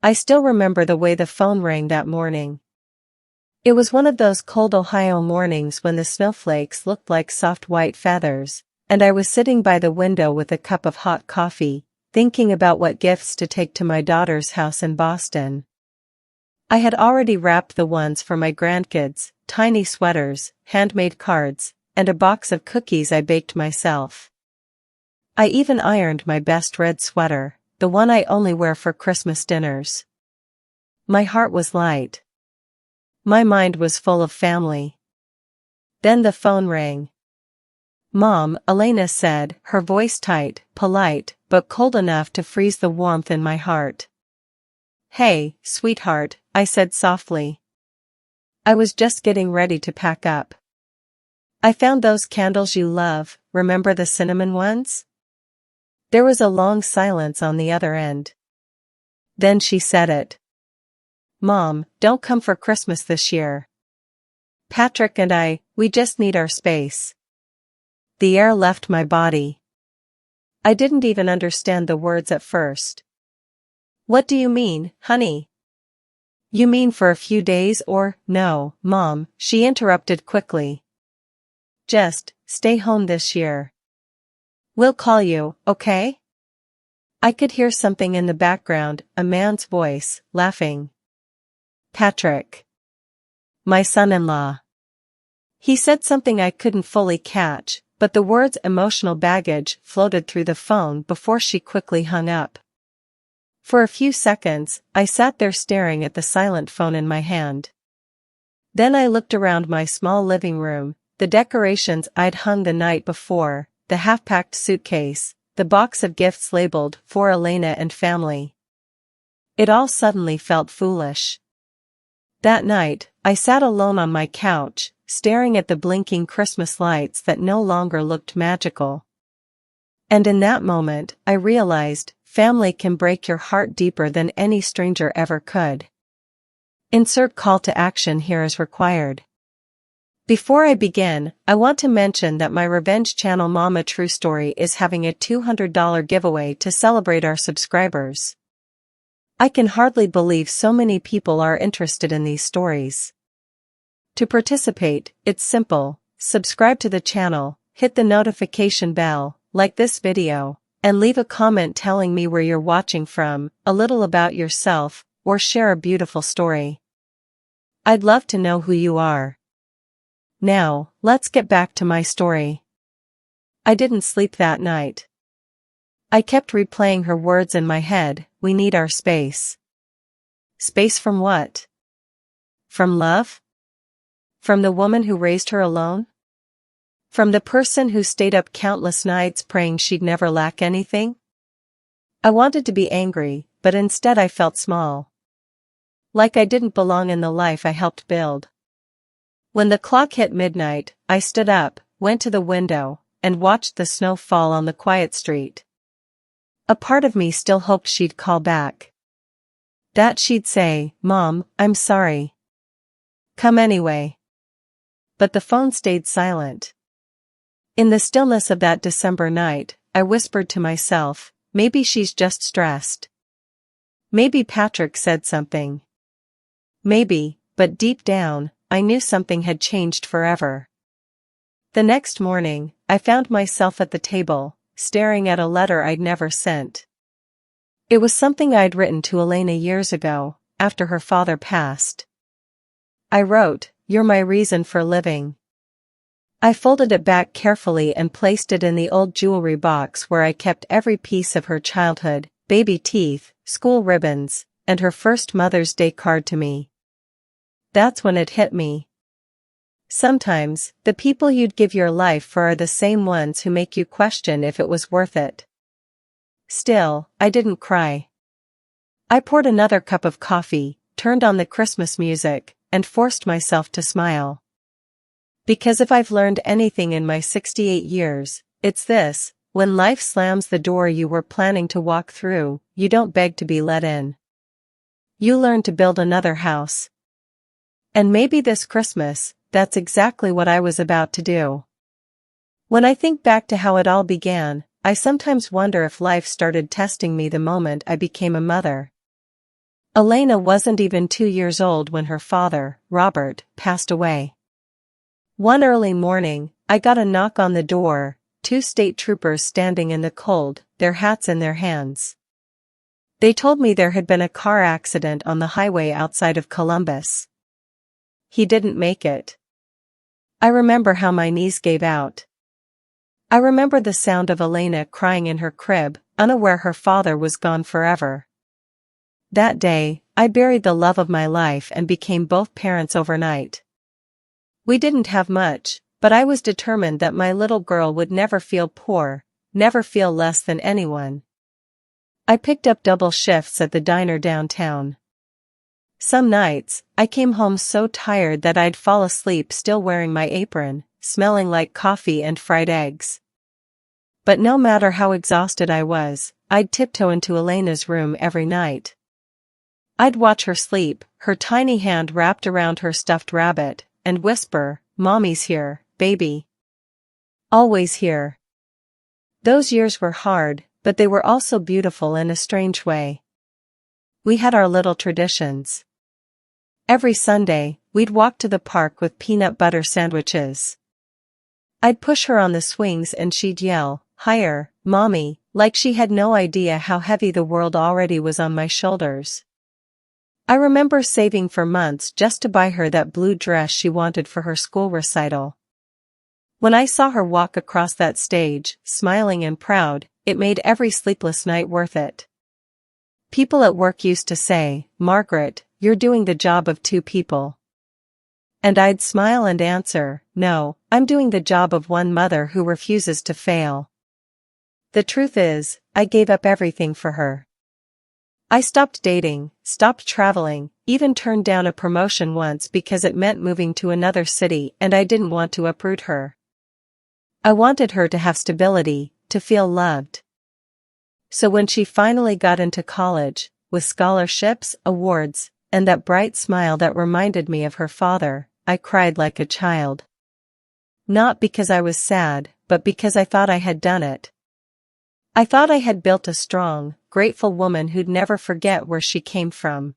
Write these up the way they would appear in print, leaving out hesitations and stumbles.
I still remember the way the phone rang that morning. It was one of those cold Ohio mornings when the snowflakes looked like soft white feathers, and I was sitting by the window with a cup of hot coffee, thinking about what gifts to take to my daughter's house in Boston. I had already wrapped the ones for my grandkids, tiny sweaters, handmade cards, and a box of cookies I baked myself. I even ironed my best red sweater, the one I only wear for Christmas dinners. My heart was light. My mind was full of family. Then the phone rang. "Mom," Elena said, her voice tight, polite, but cold enough to freeze the warmth in my heart. "Hey, sweetheart," I said softly. I was just getting ready to pack up. "I found those candles you love, remember the cinnamon ones?" There was a long silence on the other end. Then she said it. "Mom, don't come for Christmas this year. Patrick and we just need our space." The air left my body. I didn't even understand the words at first. "What do you mean, honey?" "You mean for a few days or—" "No, Mom," she interrupted quickly. "Just stay home this year. We'll call you, okay?" I could hear something in the background, a man's voice, laughing. Patrick. My son-in-law. He said something I couldn't fully catch, but the word's emotional baggage floated through the phone before she quickly hung up. For a few seconds, I sat there staring at the silent phone in my hand. Then I looked around my small living room, the decorations I'd hung the night before, the half-packed suitcase, the box of gifts labeled "For Elena and Family." It all suddenly felt foolish. That night, I sat alone on my couch, staring at the blinking Christmas lights that no longer looked magical. And in that moment, I realized, family can break your heart deeper than any stranger ever could. Insert call to action here as required. Before I begin, I want to mention that my revenge channel Mama True Story is having a $200 giveaway to celebrate our subscribers. I can hardly believe so many people are interested in these stories. To participate, it's simple: subscribe to the channel, hit the notification bell, like this video, and leave a comment telling me where you're watching from, a little about yourself, or share a beautiful story. I'd love to know who you are. Now, let's get back to my story. I didn't sleep that night. I kept replaying her words in my head: "We need our space." Space from what? From love? From the woman who raised her alone? From the person who stayed up countless nights praying she'd never lack anything? I wanted to be angry, but instead I felt small. Like I didn't belong in the life I helped build. When the clock hit midnight, I stood up, went to the window, and watched the snow fall on the quiet street. A part of me still hoped she'd call back. That she'd say, "Mom, I'm sorry. Come anyway." But the phone stayed silent. In the stillness of that December night, I whispered to myself, maybe she's just stressed. Maybe Patrick said something. Maybe, but deep down, I knew something had changed forever. The next morning, I found myself at the table, staring at a letter I'd never sent. It was something I'd written to Elena years ago, after her father passed. I wrote, "You're my reason for living." I folded it back carefully and placed it in the old jewelry box where I kept every piece of her childhood, baby teeth, school ribbons, and her first Mother's Day card to me. That's when it hit me. Sometimes, the people you'd give your life for are the same ones who make you question if it was worth it. Still, I didn't cry. I poured another cup of coffee, turned on the Christmas music, and forced myself to smile. Because if I've learned anything in my 68 years, it's this: when life slams the door you were planning to walk through, you don't beg to be let in. You learn to build another house. And maybe this Christmas, that's exactly what I was about to do. When I think back to how it all began, I sometimes wonder if life started testing me the moment I became a mother. Elena wasn't even 2 years old when her father, Robert, passed away. One early morning, I got a knock on the door, two state troopers standing in the cold, their hats in their hands. They told me there had been a car accident on the highway outside of Columbus. He didn't make it. I remember how my knees gave out. I remember the sound of Elena crying in her crib, unaware her father was gone forever. That day, I buried the love of my life and became both parents overnight. We didn't have much, but I was determined that my little girl would never feel poor, never feel less than anyone. I picked up double shifts at the diner downtown. Some nights, I came home so tired that I'd fall asleep still wearing my apron, smelling like coffee and fried eggs. But no matter how exhausted I was, I'd tiptoe into Elena's room every night. I'd watch her sleep, her tiny hand wrapped around her stuffed rabbit, and whisper, "Mommy's here, baby. Always here." Those years were hard, but they were also beautiful in a strange way. We had our little traditions. Every Sunday, we'd walk to the park with peanut butter sandwiches. I'd push her on the swings and she'd yell, "Higher, Mommy," like she had no idea how heavy the world already was on my shoulders. I remember saving for months just to buy her that blue dress she wanted for her school recital. When I saw her walk across that stage, smiling and proud, it made every sleepless night worth it. People at work used to say, "Margaret, you're doing the job of two people." And I'd smile and answer, "No, I'm doing the job of one mother who refuses to fail." The truth is, I gave up everything for her. I stopped dating, stopped traveling, even turned down a promotion once because it meant moving to another city and I didn't want to uproot her. I wanted her to have stability, to feel loved. So when she finally got into college, with scholarships, awards, and that bright smile that reminded me of her father, I cried like a child. Not because I was sad, but because I thought I had done it. I thought I had built a strong, grateful woman who'd never forget where she came from.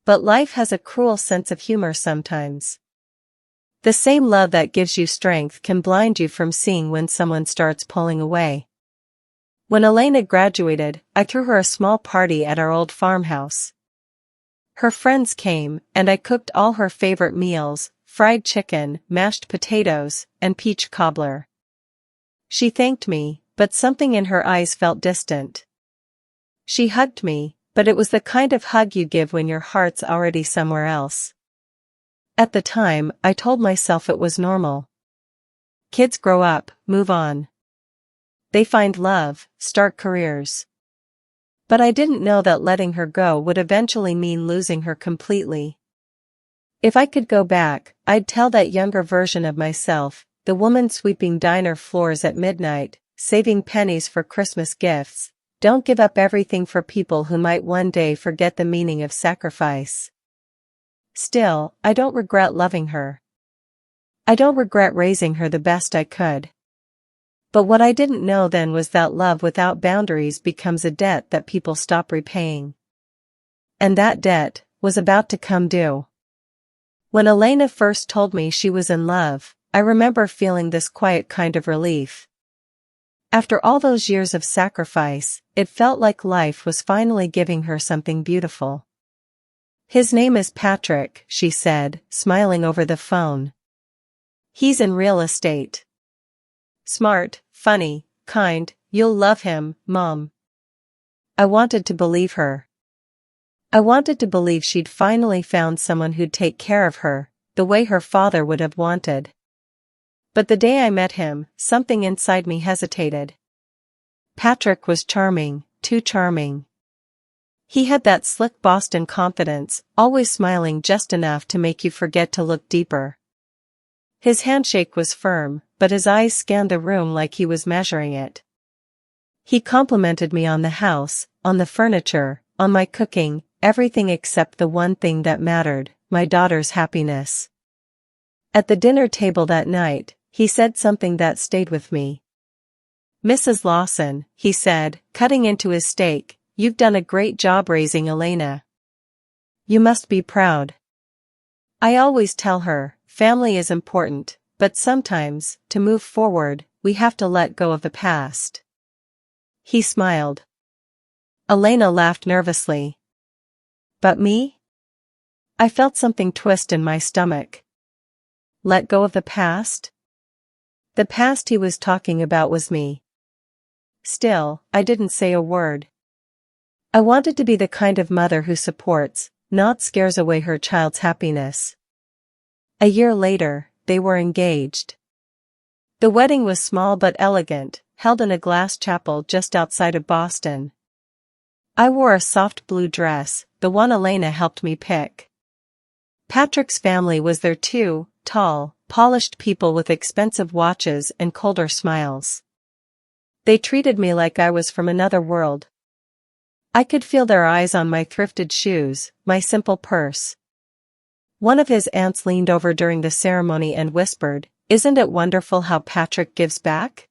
But life has a cruel sense of humor sometimes. The same love that gives you strength can blind you from seeing when someone starts pulling away. When Elena graduated, I threw her a small party at our old farmhouse. Her friends came, and I cooked all her favorite meals, fried chicken, mashed potatoes, and peach cobbler. She thanked me, but something in her eyes felt distant. She hugged me, but it was the kind of hug you give when your heart's already somewhere else. At the time, I told myself it was normal. Kids grow up, move on. They find love, start careers. But I didn't know that letting her go would eventually mean losing her completely. If I could go back, I'd tell that younger version of myself, the woman sweeping diner floors at midnight, saving pennies for Christmas gifts, don't give up everything for people who might one day forget the meaning of sacrifice. Still, I don't regret loving her. I don't regret raising her the best I could. But what I didn't know then was that love without boundaries becomes a debt that people stop repaying. And that debt was about to come due. When Elena first told me she was in love, I remember feeling this quiet kind of relief. After all those years of sacrifice, it felt like life was finally giving her something beautiful. "His name is Patrick," she said, smiling over the phone. "He's in real estate. Smart, funny, kind, you'll love him, Mom." I wanted to believe her. I wanted to believe she'd finally found someone who'd take care of her, the way her father would have wanted. But the day I met him, something inside me hesitated. Patrick was charming, too charming. He had that slick Boston confidence, always smiling just enough to make you forget to look deeper. His handshake was firm, but his eyes scanned the room like he was measuring it. He complimented me on the house, on the furniture, on my cooking, everything except the one thing that mattered, my daughter's happiness. At the dinner table that night, he said something that stayed with me. "Mrs. Lawson," he said, cutting into his steak, "you've done a great job raising Elena. You must be proud. I always tell her, family is important, but sometimes, to move forward, we have to let go of the past. He smiled. Elena laughed nervously. But me? I felt something twist in my stomach. Let go of the past? The past he was talking about was me. Still, I didn't say a word. I wanted to be the kind of mother who supports, not scares away her child's happiness. A year later, they were engaged. The wedding was small but elegant, held in a glass chapel just outside of Boston. I wore a soft blue dress, the one Elena helped me pick. Patrick's family was there too, tall, polished people with expensive watches and colder smiles. They treated me like I was from another world. I could feel their eyes on my thrifted shoes, my simple purse. One of his aunts leaned over during the ceremony and whispered, "Isn't it wonderful how Patrick gives back?"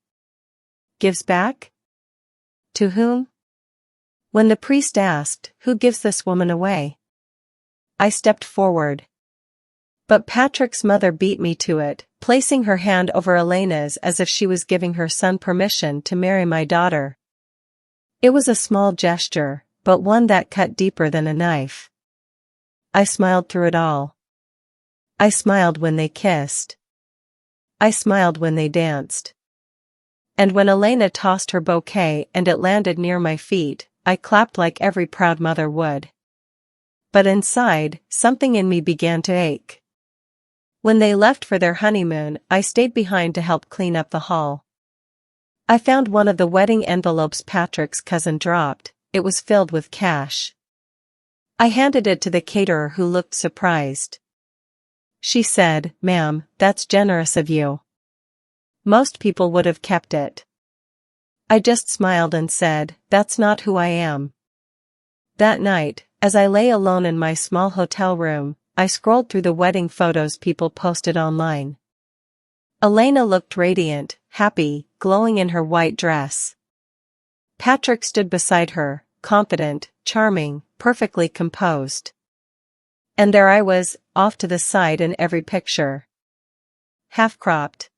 Gives back? To whom? When the priest asked, "Who gives this woman away?" I stepped forward. But Patrick's mother beat me to it, placing her hand over Elena's as if she was giving her son permission to marry my daughter. It was a small gesture, but one that cut deeper than a knife. I smiled through it all. I smiled when they kissed. I smiled when they danced. And when Elena tossed her bouquet and it landed near my feet, I clapped like every proud mother would. But inside, something in me began to ache. When they left for their honeymoon, I stayed behind to help clean up the hall. I found one of the wedding envelopes Patrick's cousin dropped. It was filled with cash. I handed it to the caterer who looked surprised. She said, "Ma'am, that's generous of you. Most people would have kept it." I just smiled and said, "That's not who I am." That night, as I lay alone in my small hotel room, I scrolled through the wedding photos people posted online. Elena looked radiant, happy, glowing in her white dress. Patrick stood beside her, confident, charming, perfectly composed. And there I was, off to the side in every picture. Half-cropped.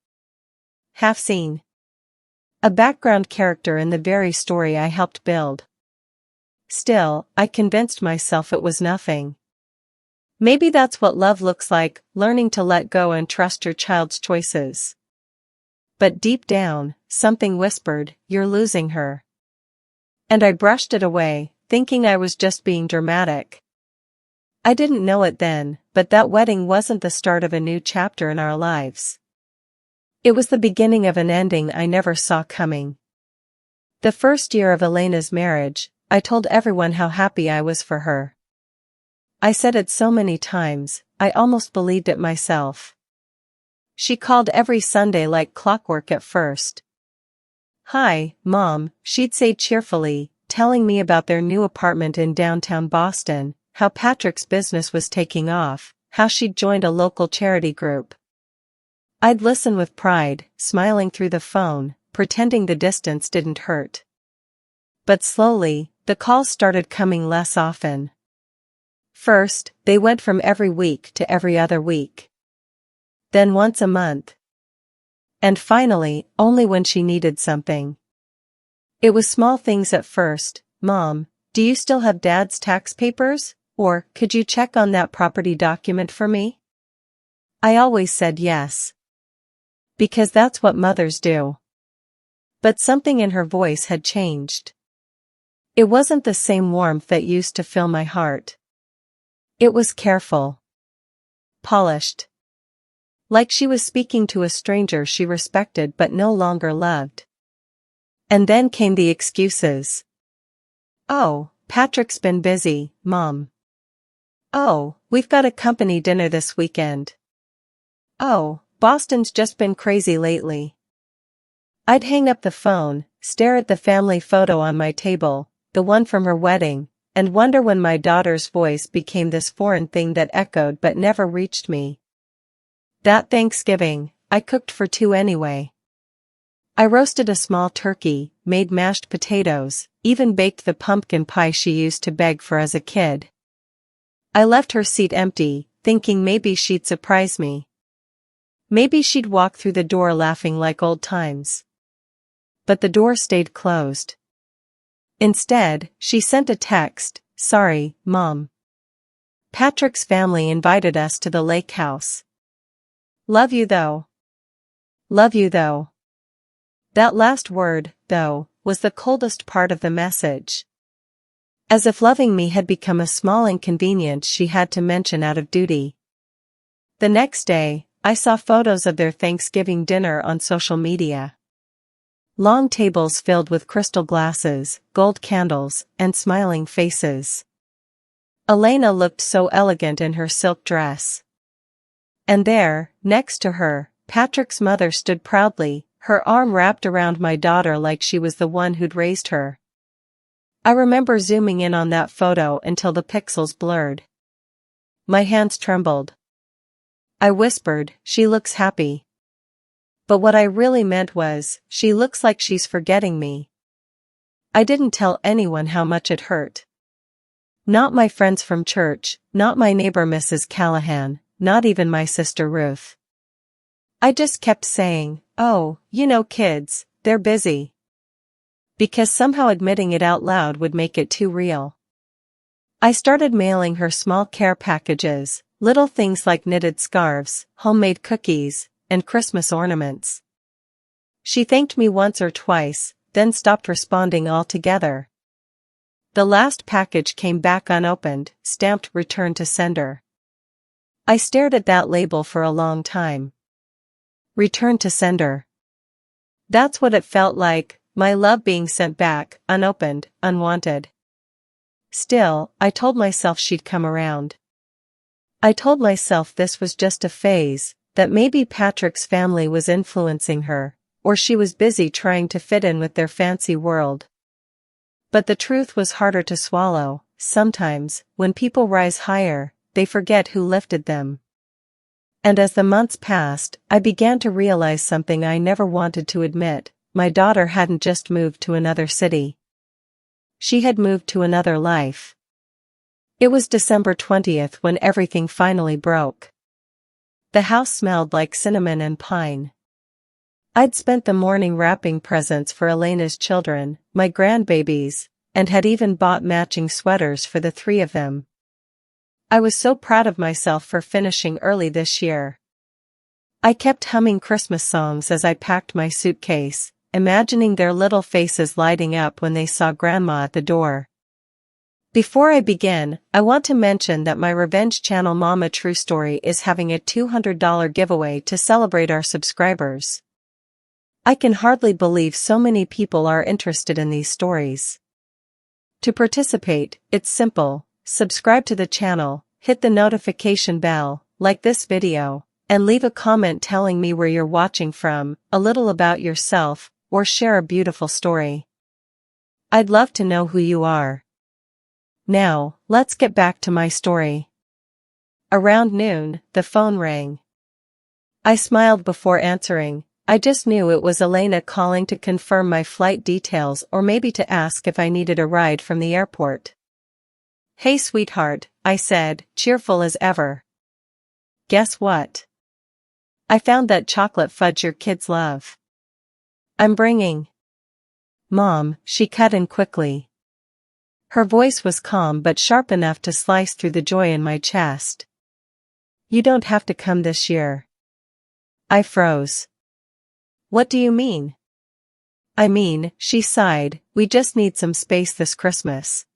Half-seen. A background character in the very story I helped build. Still, I convinced myself it was nothing. Maybe that's what love looks like, learning to let go and trust your child's choices. But deep down, something whispered, "You're losing her." And I brushed it away, thinking I was just being dramatic. I didn't know it then, but that wedding wasn't the start of a new chapter in our lives. It was the beginning of an ending I never saw coming. The first year of Elena's marriage, I told everyone how happy I was for her. I said it so many times, I almost believed it myself. She called every Sunday like clockwork at first. "Hi, Mom," she'd say cheerfully, telling me about their new apartment in downtown Boston, how Patrick's business was taking off, how she'd joined a local charity group. I'd listen with pride, smiling through the phone, pretending the distance didn't hurt. But slowly, the calls started coming less often. First, they went from every week to every other week. Then once a month. And finally, only when she needed something. It was small things at first. "Mom, do you still have Dad's tax papers? Or, could you check on that property document for me?" I always said yes. Because that's what mothers do. But something in her voice had changed. It wasn't the same warmth that used to fill my heart. It was careful. Polished. Like she was speaking to a stranger she respected but no longer loved. And then came the excuses. "Oh, Patrick's been busy, Mom." "Oh, we've got a company dinner this weekend." "Oh, Boston's just been crazy lately." I'd hang up the phone, stare at the family photo on my table, the one from her wedding, and wonder when my daughter's voice became this foreign thing that echoed but never reached me. That Thanksgiving, I cooked for two anyway. I roasted a small turkey, made mashed potatoes, even baked the pumpkin pie she used to beg for as a kid. I left her seat empty, thinking maybe she'd surprise me. Maybe she'd walk through the door laughing like old times. But the door stayed closed. Instead, she sent a text, "Sorry, Mom. Patrick's family invited us to the lake house. Love you though. Love you though." That last word, though, was the coldest part of the message. As if loving me had become a small inconvenience she had to mention out of duty. The next day, I saw photos of their Thanksgiving dinner on social media. Long tables filled with crystal glasses, gold candles, and smiling faces. Elena looked so elegant in her silk dress. And there, next to her, Patrick's mother stood proudly, her arm wrapped around my daughter like she was the one who'd raised her. I remember zooming in on that photo until the pixels blurred. My hands trembled. I whispered, "She looks happy." But what I really meant was, "She looks like she's forgetting me." I didn't tell anyone how much it hurt. Not my friends from church, not my neighbor Mrs. Callahan, not even my sister Ruth. I just kept saying, "Oh, you know kids, they're busy." Because somehow admitting it out loud would make it too real. I started mailing her small care packages, little things like knitted scarves, homemade cookies, and Christmas ornaments. She thanked me once or twice, then stopped responding altogether. The last package came back unopened, stamped "Return to Sender." I stared at that label for a long time. Return to Sender. That's what it felt like, my love being sent back, unopened, unwanted. Still, I told myself she'd come around. I told myself this was just a phase, that maybe Patrick's family was influencing her, or she was busy trying to fit in with their fancy world. But the truth was harder to swallow. Sometimes, when people rise higher, they forget who lifted them. And as the months passed, I began to realize something I never wanted to admit: my daughter hadn't just moved to another city. She had moved to another life. It was December 20th when everything finally broke. The house smelled like cinnamon and pine. I'd spent the morning wrapping presents for Elena's children, my grandbabies, and had even bought matching sweaters for the three of them. I was so proud of myself for finishing early this year. I kept humming Christmas songs as I packed my suitcase, imagining their little faces lighting up when they saw Grandma at the door. Before I begin, I want to mention that my Revenge channel Mama True Story is having a $200 giveaway to celebrate our subscribers. I can hardly believe so many people are interested in these stories. To participate, it's simple: subscribe to the channel, hit the notification bell, like this video, and leave a comment telling me where you're watching from, a little about yourself, or share a beautiful story. I'd love to know who you are. Now, let's get back to my story. Around noon, the phone rang. I smiled before answering. I just knew it was Elena calling to confirm my flight details or maybe to ask if I needed a ride from the airport. "Hey sweetheart," I said, cheerful as ever. "Guess what? I found that chocolate fudge your kids love. I'm bringing." "Mom," she cut in quickly. Her voice was calm but sharp enough to slice through the joy in my chest. "You don't have to come this year." I froze. "What do you mean?" "I mean," she sighed, "we just need some space this Christmas.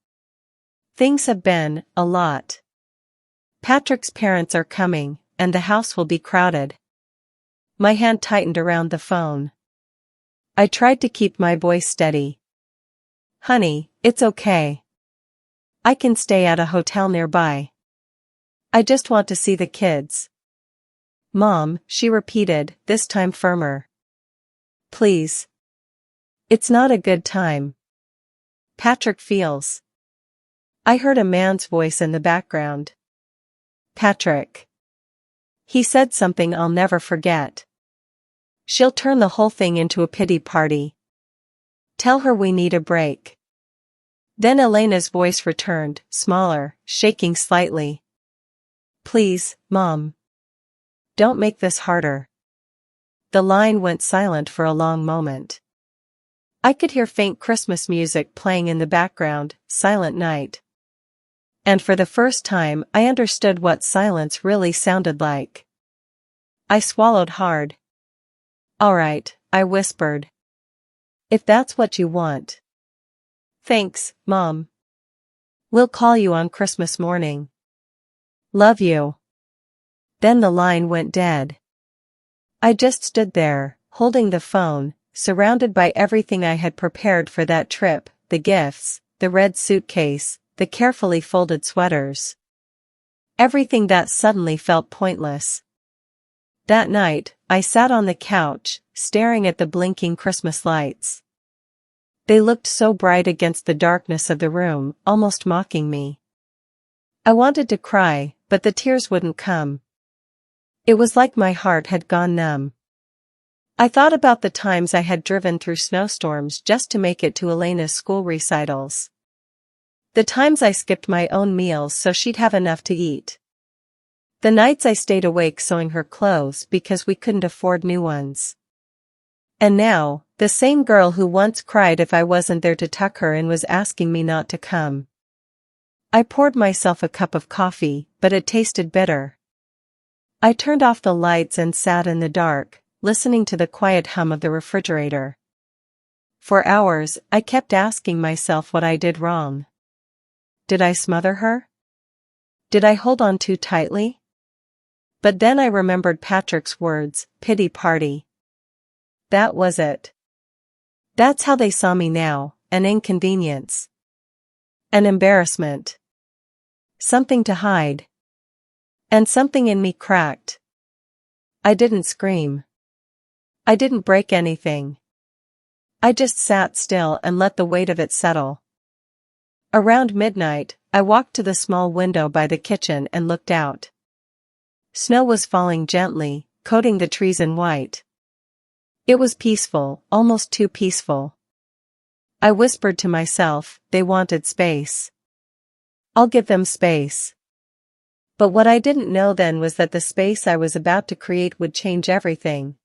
Things have been a lot. Patrick's parents are coming, and the house will be crowded." My hand tightened around the phone. I tried to keep my voice steady. "Honey, it's okay. I can stay at a hotel nearby. I just want to see the kids." "Mom," she repeated, this time firmer. "Please. It's not a good time. Patrick feels." I heard a man's voice in the background. "Patrick. He said something I'll never forget. She'll turn the whole thing into a pity party. Tell her we need a break." Then Elena's voice returned, smaller, shaking slightly. Please, Mom. Don't make this harder. The line went silent for a long moment. I could hear faint Christmas music playing in the background, Silent Night. And for the first time I understood what silence really sounded like. I swallowed hard. All right, I whispered. If that's what you want. Thanks, Mom. We'll call you on Christmas morning. Love you. Then the line went dead. I just stood there, holding the phone, surrounded by everything I had prepared for that trip, the gifts, the red suitcase, the carefully folded sweaters. Everything that suddenly felt pointless. That night, I sat on the couch, staring at the blinking Christmas lights. They looked so bright against the darkness of the room, almost mocking me. I wanted to cry, but the tears wouldn't come. It was like my heart had gone numb. I thought about the times I had driven through snowstorms just to make it to Elena's school recitals. The times I skipped my own meals so she'd have enough to eat. The nights I stayed awake sewing her clothes because we couldn't afford new ones. And now, the same girl who once cried if I wasn't there to tuck her in was asking me not to come. I poured myself a cup of coffee, but it tasted bitter. I turned off the lights and sat in the dark, listening to the quiet hum of the refrigerator. For hours, I kept asking myself what I did wrong. Did I smother her? Did I hold on too tightly? But then I remembered Patrick's words, pity party. That was it. That's how they saw me now, an inconvenience. An embarrassment. Something to hide. And something in me cracked. I didn't scream. I didn't break anything. I just sat still and let the weight of it settle. Around midnight, I walked to the small window by the kitchen and looked out. Snow was falling gently, coating the trees in white. It was peaceful, almost too peaceful. I whispered to myself, they wanted space. I'll give them space. But what I didn't know then was that the space I was about to create would change everything.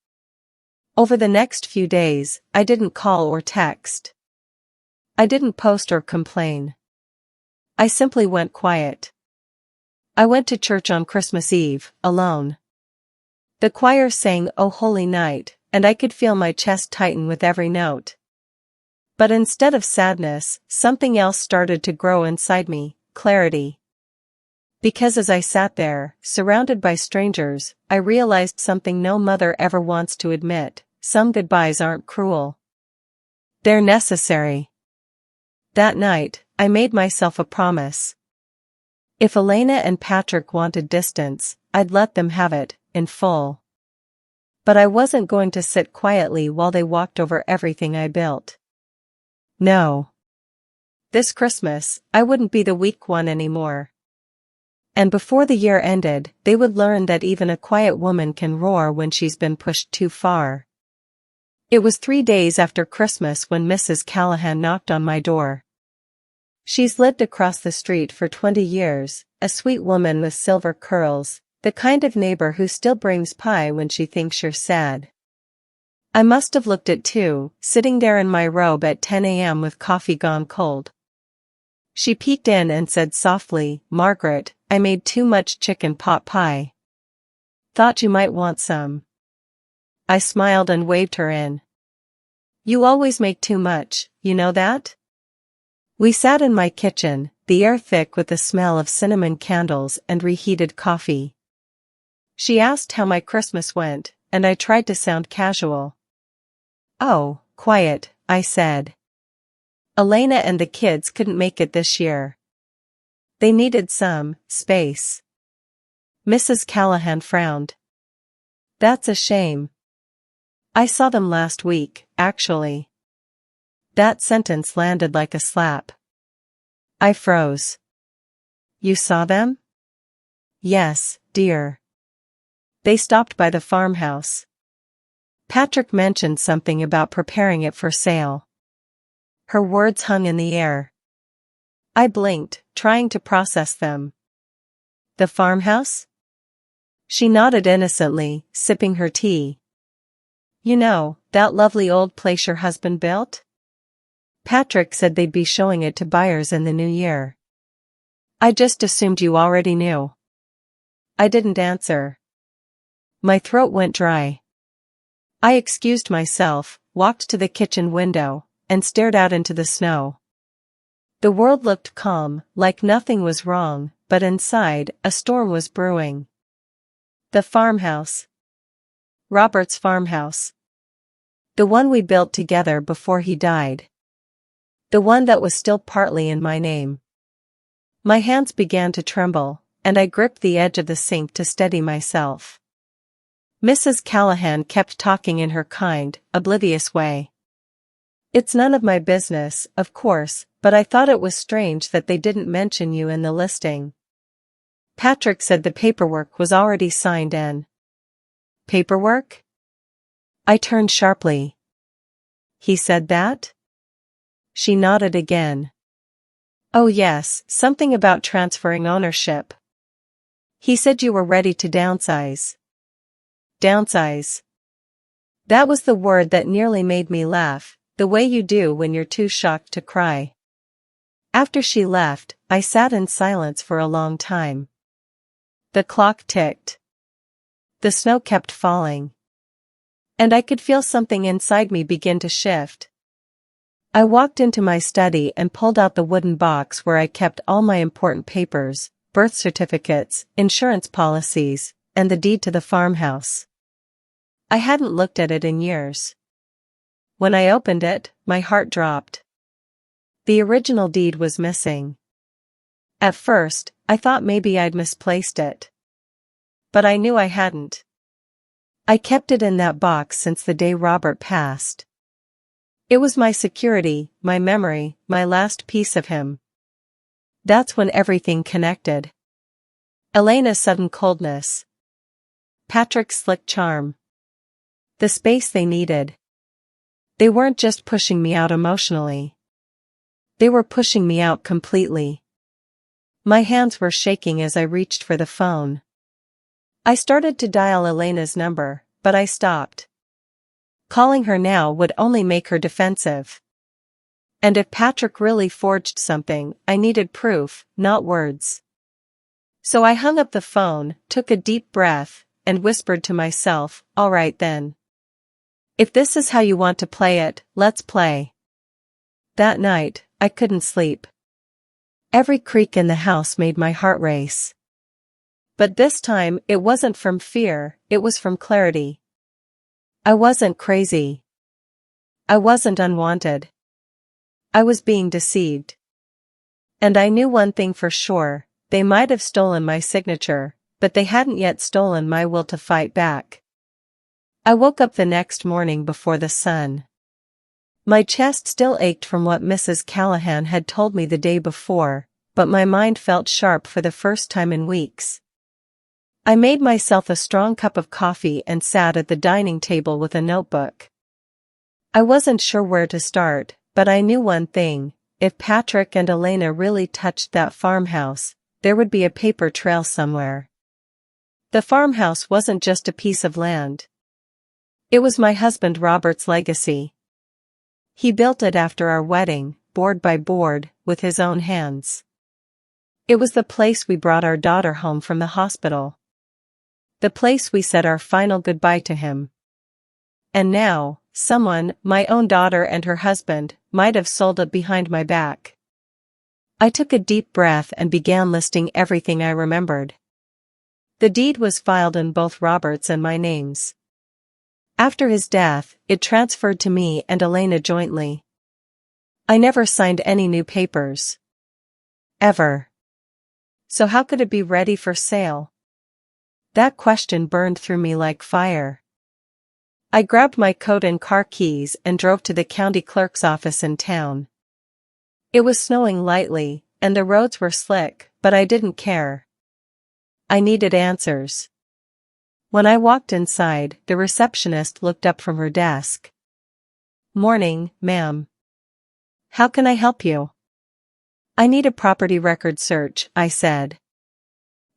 Over the next few days, I didn't call or text. I didn't post or complain. I simply went quiet. I went to church on Christmas Eve, alone. The choir sang "O Holy Night," and I could feel my chest tighten with every note. But instead of sadness, something else started to grow inside me, clarity. Because as I sat there, surrounded by strangers, I realized something no mother ever wants to admit: some goodbyes aren't cruel. They're necessary. That night, I made myself a promise. If Elena and Patrick wanted distance, I'd let them have it, in full. But I wasn't going to sit quietly while they walked over everything I built. No. This Christmas, I wouldn't be the weak one anymore. And before the year ended, they would learn that even a quiet woman can roar when she's been pushed too far. It was 3 days after Christmas when Mrs. Callahan knocked on my door. She's lived across the street for 20 years, a sweet woman with silver curls, the kind of neighbor who still brings pie when she thinks you're sad. I must have looked at 2, sitting there in my robe at 10 a.m. with coffee gone cold. She peeked in and said softly, "Margaret, I made too much chicken pot pie. Thought you might want some." I smiled and waved her in. "You always make too much, you know that?" We sat in my kitchen, the air thick with the smell of cinnamon candles and reheated coffee. She asked how my Christmas went, and I tried to sound casual. "Oh, quiet," I said. "Elena and the kids couldn't make it this year. They needed some space." Mrs. Callahan frowned. "That's a shame. I saw them last week, actually." That sentence landed like a slap. I froze. "You saw them?" "Yes, dear. They stopped by the farmhouse. Patrick mentioned something about preparing it for sale." Her words hung in the air. I blinked, trying to process them. "The farmhouse?" She nodded innocently, sipping her tea. You know, that lovely old place your husband built? Patrick said they'd be showing it to buyers in the new year. I just assumed you already knew. I didn't answer. My throat went dry. I excused myself, walked to the kitchen window, and stared out into the snow. The world looked calm, like nothing was wrong, but inside, a storm was brewing. The farmhouse. Robert's farmhouse. The one we built together before he died. The one that was still partly in my name. My hands began to tremble, and I gripped the edge of the sink to steady myself. Mrs. Callahan kept talking in her kind, oblivious way. It's none of my business, of course, but I thought it was strange that they didn't mention you in the listing. Patrick said the paperwork was already signed and... Paperwork? I turned sharply. He said that? She nodded again. Oh yes, something about transferring ownership. He said you were ready to downsize. Downsize. That was the word that nearly made me laugh, the way you do when you're too shocked to cry. After she left, I sat in silence for a long time. The clock ticked. The snow kept falling. And I could feel something inside me begin to shift. I walked into my study and pulled out the wooden box where I kept all my important papers, birth certificates, insurance policies, and the deed to the farmhouse. I hadn't looked at it in years. When I opened it, my heart dropped. The original deed was missing. At first, I thought maybe I'd misplaced it. But I knew I hadn't. I kept it in that box since the day Robert passed. It was my security, my memory, my last piece of him. That's when everything connected. Elena's sudden coldness. Patrick's slick charm. The space they needed. They weren't just pushing me out emotionally. They were pushing me out completely. My hands were shaking as I reached for the phone. I started to dial Elena's number, but I stopped. Calling her now would only make her defensive. And if Patrick really forged something, I needed proof, not words. So I hung up the phone, took a deep breath, and whispered to myself, all right then. If this is how you want to play it, let's play. That night, I couldn't sleep. Every creak in the house made my heart race. But this time, it wasn't from fear, it was from clarity. I wasn't crazy. I wasn't unwanted. I was being deceived. And I knew one thing for sure, they might have stolen my signature, but they hadn't yet stolen my will to fight back. I woke up the next morning before the sun. My chest still ached from what Mrs. Callahan had told me the day before, but my mind felt sharp for the first time in weeks. I made myself a strong cup of coffee and sat at the dining table with a notebook. I wasn't sure where to start, but I knew one thing, if Patrick and Elena really touched that farmhouse, there would be a paper trail somewhere. The farmhouse wasn't just a piece of land. It was my husband Robert's legacy. He built it after our wedding, board by board, with his own hands. It was the place we brought our daughter home from the hospital. The place we said our final goodbye to him. And now, someone, my own daughter and her husband, might have sold it behind my back. I took a deep breath and began listing everything I remembered. The deed was filed in both Robert's and my names. After his death, it transferred to me and Elena jointly. I never signed any new papers. Ever. So how could it be ready for sale? That question burned through me like fire. I grabbed my coat and car keys and drove to the county clerk's office in town. It was snowing lightly, and the roads were slick, but I didn't care. I needed answers. When I walked inside, the receptionist looked up from her desk. "Morning, ma'am. How can I help you?" "I need a property record search," I said.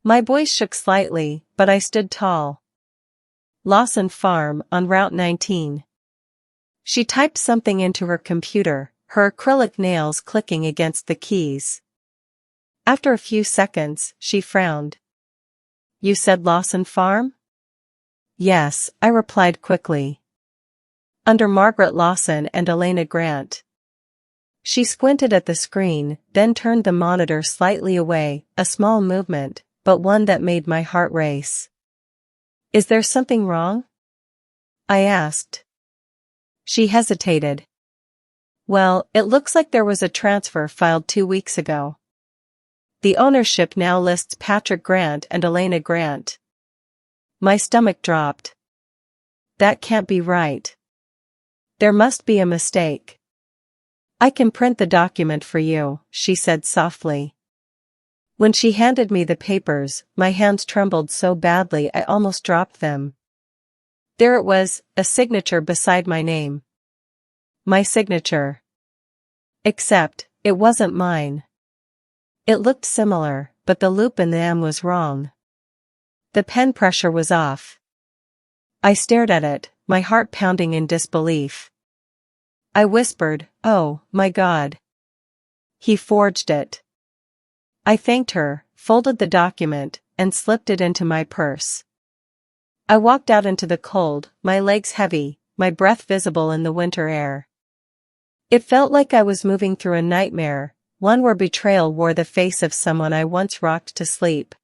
My voice shook slightly, but I stood tall. Lawson Farm, on Route 19. She typed something into her computer, her acrylic nails clicking against the keys. After a few seconds, she frowned. You said Lawson Farm? Yes, I replied quickly. Under Margaret Lawson and Elena Grant. She squinted at the screen, then turned the monitor slightly away, a small movement, but one that made my heart race. Is there something wrong? I asked. She hesitated. Well, it looks like there was a transfer filed 2 weeks ago. The ownership now lists Patrick Grant and Elena Grant. My stomach dropped. That can't be right. There must be a mistake. I can print the document for you, she said softly. When she handed me the papers, my hands trembled so badly I almost dropped them. There it was, a signature beside my name. My signature. Except, it wasn't mine. It looked similar, but the loop in the M was wrong. The pen pressure was off. I stared at it, my heart pounding in disbelief. I whispered, "Oh, my God. He forged it." I thanked her, folded the document, and slipped it into my purse. I walked out into the cold, my legs heavy, my breath visible in the winter air. It felt like I was moving through a nightmare, one where betrayal wore the face of someone I once rocked to sleep.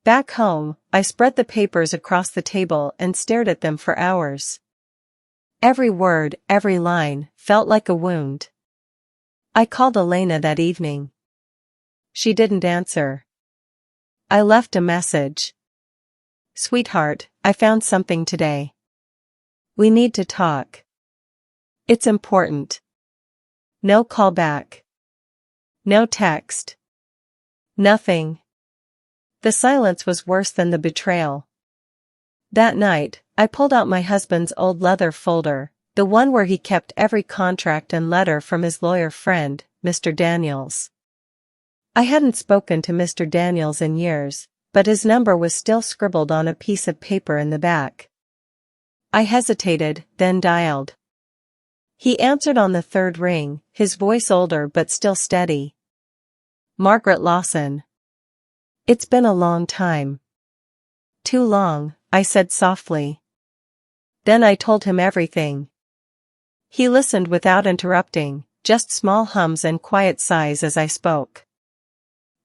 Back home, I spread the papers across the table and stared at them for hours. Every word, every line, felt like a wound. I called Elena that evening. She didn't answer. I left a message. Sweetheart, I found something today. We need to talk. It's important. No call back. No text. Nothing. The silence was worse than the betrayal. That night, I pulled out my husband's old leather folder, the one where he kept every contract and letter from his lawyer friend, Mr. Daniels. I hadn't spoken to Mr. Daniels in years, but his number was still scribbled on a piece of paper in the back. I hesitated, then dialed. He answered on the third ring, his voice older but still steady. Margaret Lawson. It's been a long time. Too long, I said softly. Then I told him everything. He listened without interrupting, just small hums and quiet sighs as I spoke.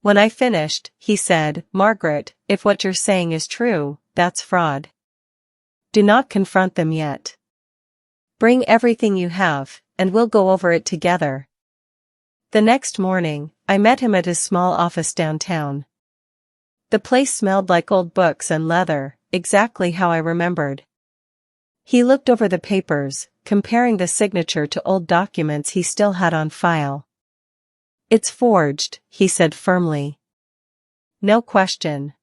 When I finished, he said, Margaret, if what you're saying is true, that's fraud. Do not confront them yet. Bring everything you have, and we'll go over it together. The next morning, I met him at his small office downtown. The place smelled like old books and leather, exactly how I remembered. He looked over the papers, comparing the signature to old documents he still had on file. It's forged, he said firmly. No question.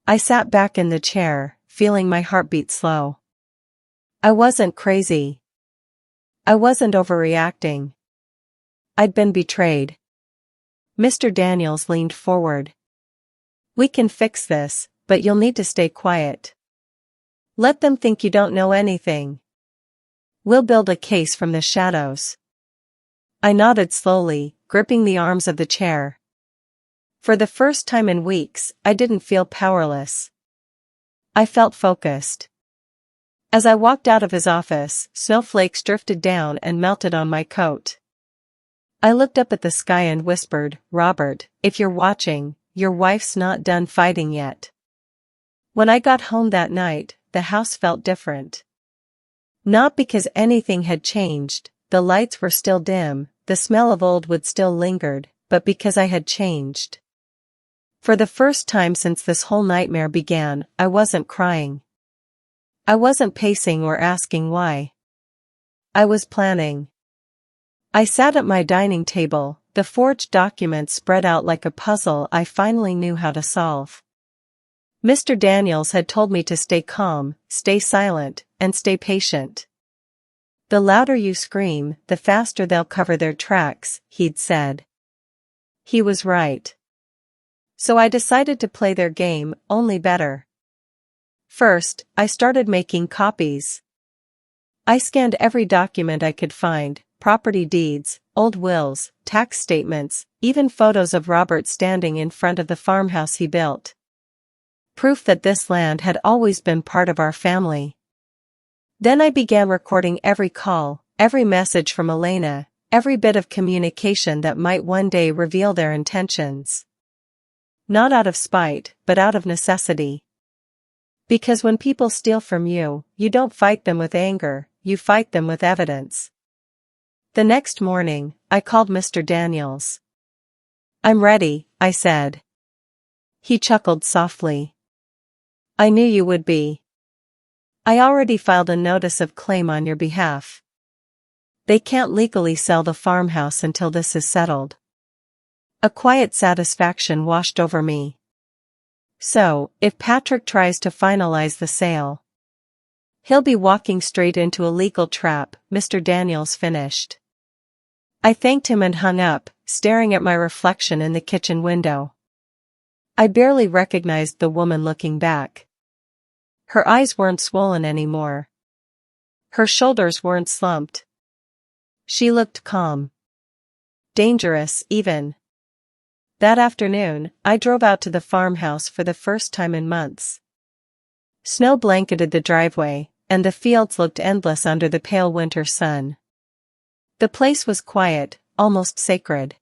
I sat back in the chair, feeling my heartbeat slow. I wasn't crazy. I wasn't overreacting. I'd been betrayed. Mr. Daniels leaned forward. We can fix this, but you'll need to stay quiet. Let them think you don't know anything. We'll build a case from the shadows. I nodded slowly, gripping the arms of the chair. For the first time in weeks, I didn't feel powerless. I felt focused. As I walked out of his office, snowflakes drifted down and melted on my coat. I looked up at the sky and whispered, Robert, if you're watching, your wife's not done fighting yet. When I got home that night, the house felt different. Not because anything had changed, the lights were still dim, the smell of old wood still lingered, but because I had changed. For the first time since this whole nightmare began, I wasn't crying. I wasn't pacing or asking why. I was planning. I sat at my dining table, the forged documents spread out like a puzzle I finally knew how to solve. Mr. Daniels had told me to stay calm, stay silent, and stay patient. The louder you scream, the faster they'll cover their tracks, he'd said. He was right. So I decided to play their game, only better. First, I started making copies. I scanned every document I could find, property deeds, old wills, tax statements, even photos of Robert standing in front of the farmhouse he built. Proof that this land had always been part of our family. Then I began recording every call, every message from Elena, every bit of communication that might one day reveal their intentions. Not out of spite, but out of necessity. Because when people steal from you, you don't fight them with anger, you fight them with evidence. The next morning, I called Mr. Daniels. "I'm ready," I said. He chuckled softly. "I knew you would be. I already filed a notice of claim on your behalf. They can't legally sell the farmhouse until this is settled." A quiet satisfaction washed over me. So, if Patrick tries to finalize the sale, he'll be walking straight into a legal trap, Mr. Daniels finished. I thanked him and hung up, staring at my reflection in the kitchen window. I barely recognized the woman looking back. Her eyes weren't swollen anymore. Her shoulders weren't slumped. She looked calm. Dangerous, even. That afternoon, I drove out to the farmhouse for the first time in months. Snow blanketed the driveway, and the fields looked endless under the pale winter sun. The place was quiet, almost sacred.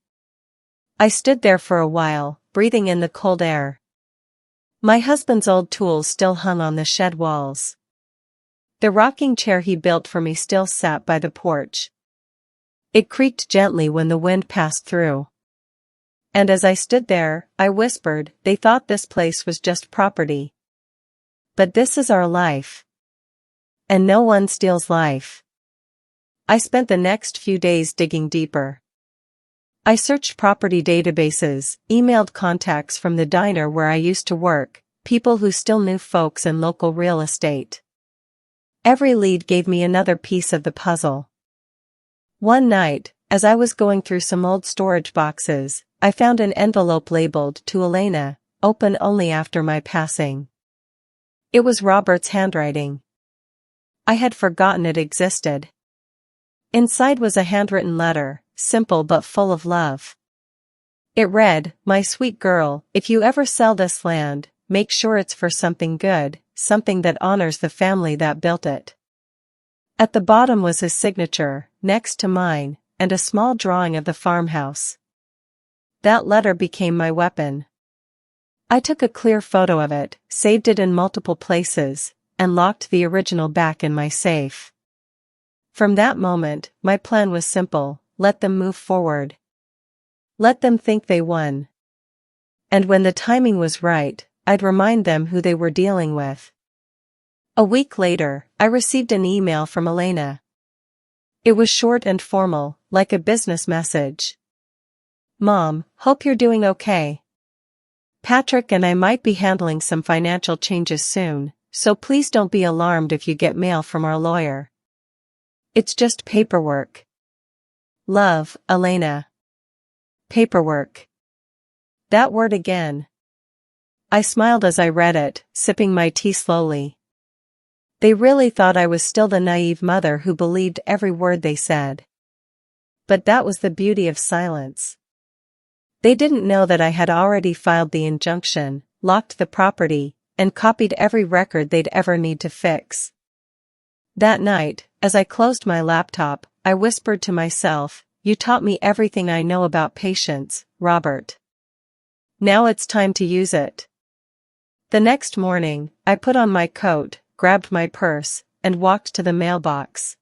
I stood there for a while, breathing in the cold air. My husband's old tools still hung on the shed walls. The rocking chair he built for me still sat by the porch. It creaked gently when the wind passed through. And as I stood there, I whispered, they thought this place was just property. But this is our life. And no one steals life. I spent the next few days digging deeper. I searched property databases, emailed contacts from the diner where I used to work, people who still knew folks in local real estate. Every lead gave me another piece of the puzzle. One night, as I was going through some old storage boxes, I found an envelope labeled "To Elena, open only after my passing." It was Robert's handwriting. I had forgotten it existed. Inside was a handwritten letter, simple but full of love. It read, "My sweet girl, if you ever sell this land, make sure it's for something good, something that honors the family that built it." At the bottom was his signature, next to mine, and a small drawing of the farmhouse. That letter became my weapon. I took a clear photo of it, saved it in multiple places, and locked the original back in my safe. From that moment, my plan was simple: let them move forward. Let them think they won. And when the timing was right, I'd remind them who they were dealing with. A week later, I received an email from Elena. It was short and formal, like a business message. "Mom, hope you're doing okay. Patrick and I might be handling some financial changes soon, so please don't be alarmed if you get mail from our lawyer. It's just paperwork. Love, Elena." Paperwork. That word again. I smiled as I read it, sipping my tea slowly. They really thought I was still the naive mother who believed every word they said. But that was the beauty of silence. They didn't know that I had already filed the injunction, locked the property, and copied every record they'd ever need to fix. That night, as I closed my laptop, I whispered to myself, "You taught me everything I know about patience, Robert. Now it's time to use it." The next morning, I put on my coat, grabbed my purse, and walked to the mailbox.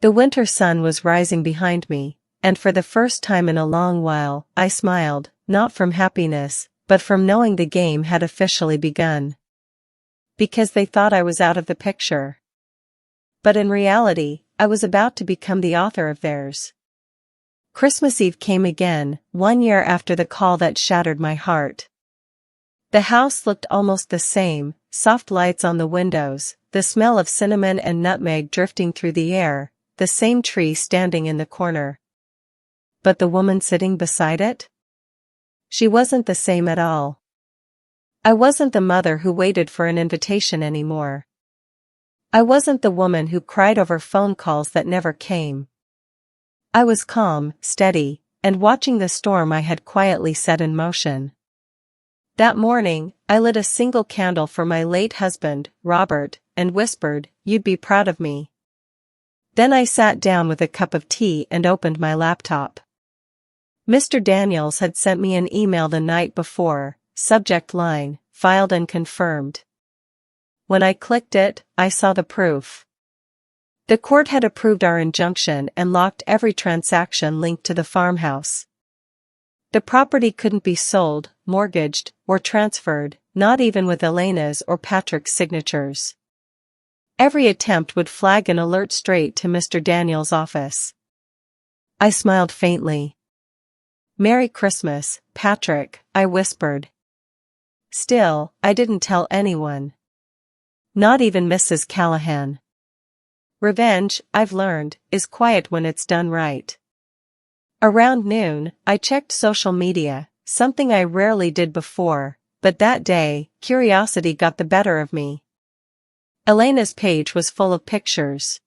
The winter sun was rising behind me, and for the first time in a long while, I smiled, not from happiness, but from knowing the game had officially begun. Because they thought I was out of the picture. But in reality, I was about to become the author of theirs. Christmas Eve came again, 1 year after the call that shattered my heart. The house looked almost the same, soft lights on the windows, the smell of cinnamon and nutmeg drifting through the air, the same tree standing in the corner. But the woman sitting beside it? She wasn't the same at all. I wasn't the mother who waited for an invitation anymore. I wasn't the woman who cried over phone calls that never came. I was calm, steady, and watching the storm I had quietly set in motion. That morning, I lit a single candle for my late husband, Robert, and whispered, "You'd be proud of me." Then I sat down with a cup of tea and opened my laptop. Mr. Daniels had sent me an email the night before, subject line, "Filed and confirmed." When I clicked it, I saw the proof. The court had approved our injunction and locked every transaction linked to the farmhouse. The property couldn't be sold, mortgaged, or transferred, not even with Elena's or Patrick's signatures. Every attempt would flag an alert straight to Mr. Daniels' office. I smiled faintly. "Merry Christmas, Patrick," I whispered. Still, I didn't tell anyone. Not even Mrs. Callahan. Revenge, I've learned, is quiet when it's done right. Around noon, I checked social media, something I rarely did before, but that day, curiosity got the better of me. Elena's page was full of pictures.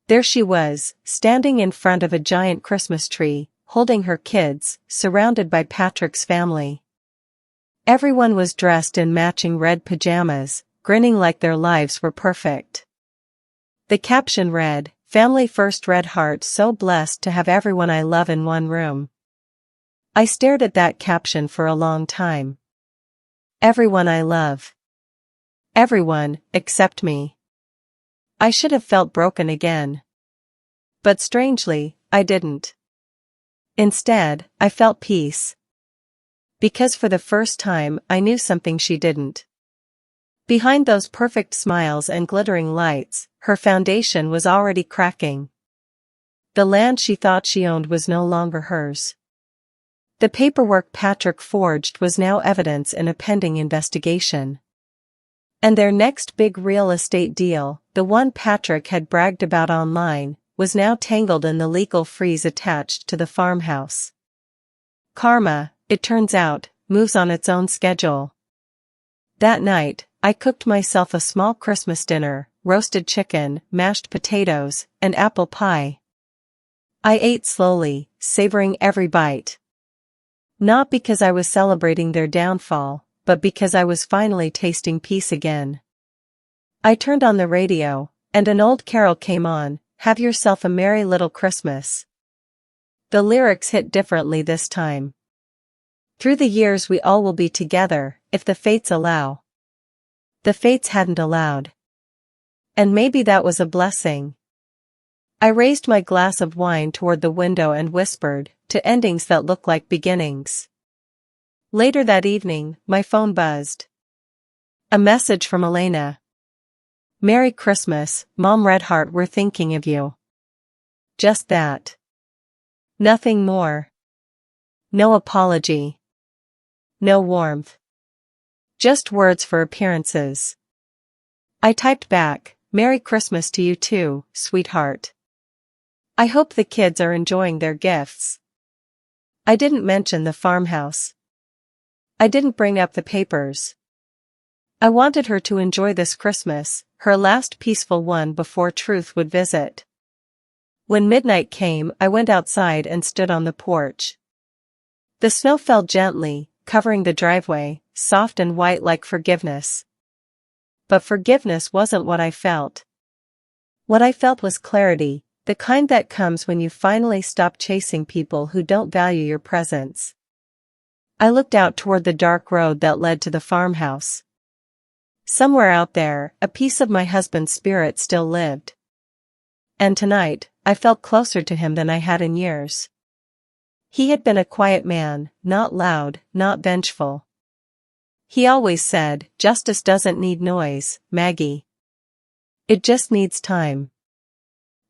There she was, standing in front of a giant Christmas tree, holding her kids, surrounded by Patrick's family. Everyone was dressed in matching red pajamas, grinning like their lives were perfect. The caption read, "Family First, red heart, so blessed to have everyone I love in one room." I stared at that caption for a long time. Everyone I love. Everyone, except me. I should have felt broken again. But strangely, I didn't. Instead, I felt peace. Because for the first time, I knew something she didn't. Behind those perfect smiles and glittering lights, her foundation was already cracking. The land she thought she owned was no longer hers. The paperwork Patrick forged was now evidence in a pending investigation. And their next big real estate deal, the one Patrick had bragged about online, was now tangled in the legal freeze attached to the farmhouse. Karma, it turns out, moves on its own schedule. That night, I cooked myself a small Christmas dinner, roasted chicken, mashed potatoes, and apple pie. I ate slowly, savoring every bite. Not because I was celebrating their downfall, but because I was finally tasting peace again. I turned on the radio, and an old carol came on, "Have yourself a merry little Christmas." The lyrics hit differently this time. "Through the years we all will be together, if the fates allow." The fates hadn't allowed. And maybe that was a blessing. I raised my glass of wine toward the window and whispered, "To endings that look like beginnings." Later that evening, my phone buzzed. A message from Elena. "Merry Christmas, Mom Redheart, we're thinking of you." Just that. Nothing more. No apology. No warmth. Just words for appearances. I typed back, "Merry Christmas to you too, sweetheart. I hope the kids are enjoying their gifts." I didn't mention the farmhouse. I didn't bring up the papers. I wanted her to enjoy this Christmas, her last peaceful one before Truth would visit. When midnight came, I went outside and stood on the porch. The snow fell gently, covering the driveway, soft and white like forgiveness. But forgiveness wasn't what I felt. What I felt was clarity, the kind that comes when you finally stop chasing people who don't value your presence. I looked out toward the dark road that led to the farmhouse. Somewhere out there, a piece of my husband's spirit still lived. And tonight, I felt closer to him than I had in years. He had been a quiet man, not loud, not vengeful. He always said, "Justice doesn't need noise, Maggie. It just needs time."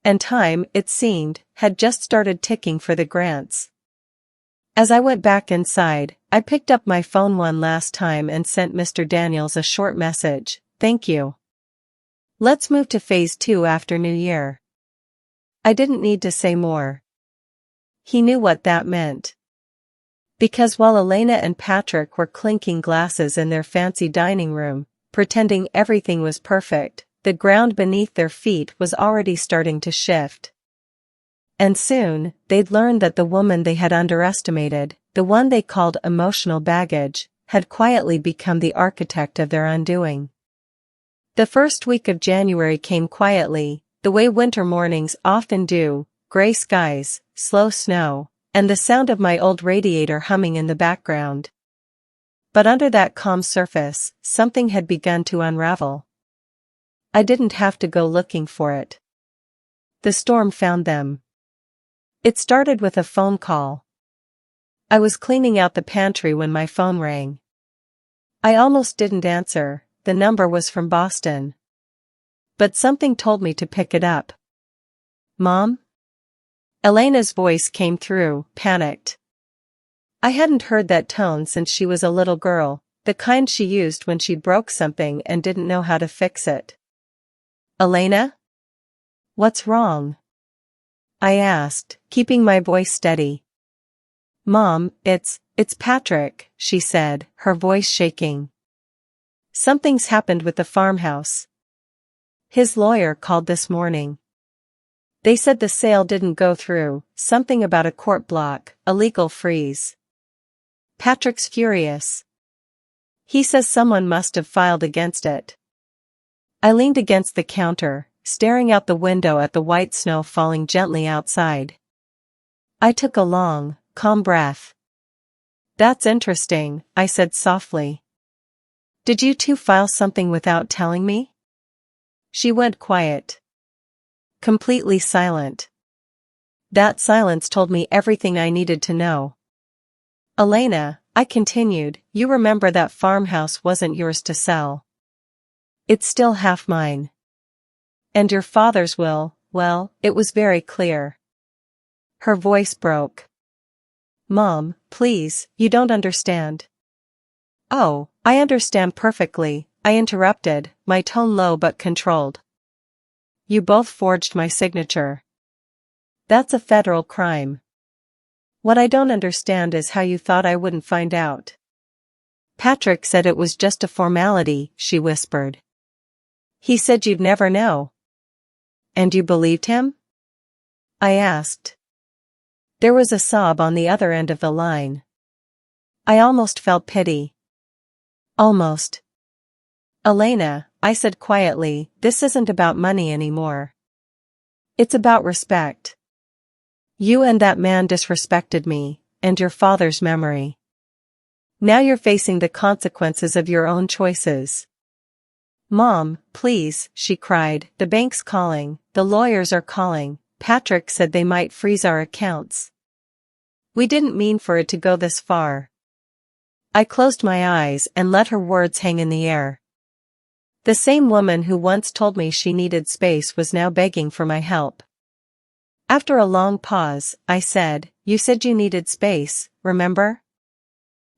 And time, it seemed, had just started ticking for the Grants. As I went back inside, I picked up my phone one last time and sent Mr. Daniels a short message, "Thank you. Let's move to phase 2 after New Year." I didn't need to say more. He knew what that meant. Because while Elena and Patrick were clinking glasses in their fancy dining room, pretending everything was perfect, the ground beneath their feet was already starting to shift. And soon, they'd learn that the woman they had underestimated, the one they called emotional baggage, had quietly become the architect of their undoing. The first week of January came quietly, the way winter mornings often do, gray skies, slow snow, and the sound of my old radiator humming in the background. But under that calm surface, something had begun to unravel. I didn't have to go looking for it. The storm found them. It started with a phone call. I was cleaning out the pantry when my phone rang. I almost didn't answer, the number was from Boston. But something told me to pick it up. "Mom?" Elena's voice came through, panicked. I hadn't heard that tone since she was a little girl, the kind she used when she broke something and didn't know how to fix it. "Elena? What's wrong?" I asked, keeping my voice steady. "Mom, it's Patrick," she said, her voice shaking. "Something's happened with the farmhouse. His lawyer called this morning. They said the sale didn't go through, something about a court block, a legal freeze. Patrick's furious. He says someone must have filed against it." I leaned against the counter, staring out the window at the white snow falling gently outside. I took a long, calm breath. "That's interesting," I said softly. "Did you two file something without telling me?" She went quiet. Completely silent. That silence told me everything I needed to know. "Elena," I continued, "you remember that farmhouse wasn't yours to sell. It's still half mine. And your father's will, well, it was very clear." Her voice broke. "Mom, please, you don't understand." "Oh, I understand perfectly," I interrupted, my tone low but controlled. "You both forged my signature. That's a federal crime. What I don't understand is how you thought I wouldn't find out." "Patrick said it was just a formality," she whispered. "He said you'd never know." "And you believed him?" I asked. There was a sob on the other end of the line. I almost felt pity. Almost. "Elena," I said quietly, "this isn't about money anymore. It's about respect. You and that man disrespected me, and your father's memory. Now you're facing the consequences of your own choices." "Mom, please," she cried, "the bank's calling, the lawyers are calling, Patrick said they might freeze our accounts. We didn't mean for it to go this far." I closed my eyes and let her words hang in the air. The same woman who once told me she needed space was now begging for my help. After a long pause, I said, "You said you needed space, remember?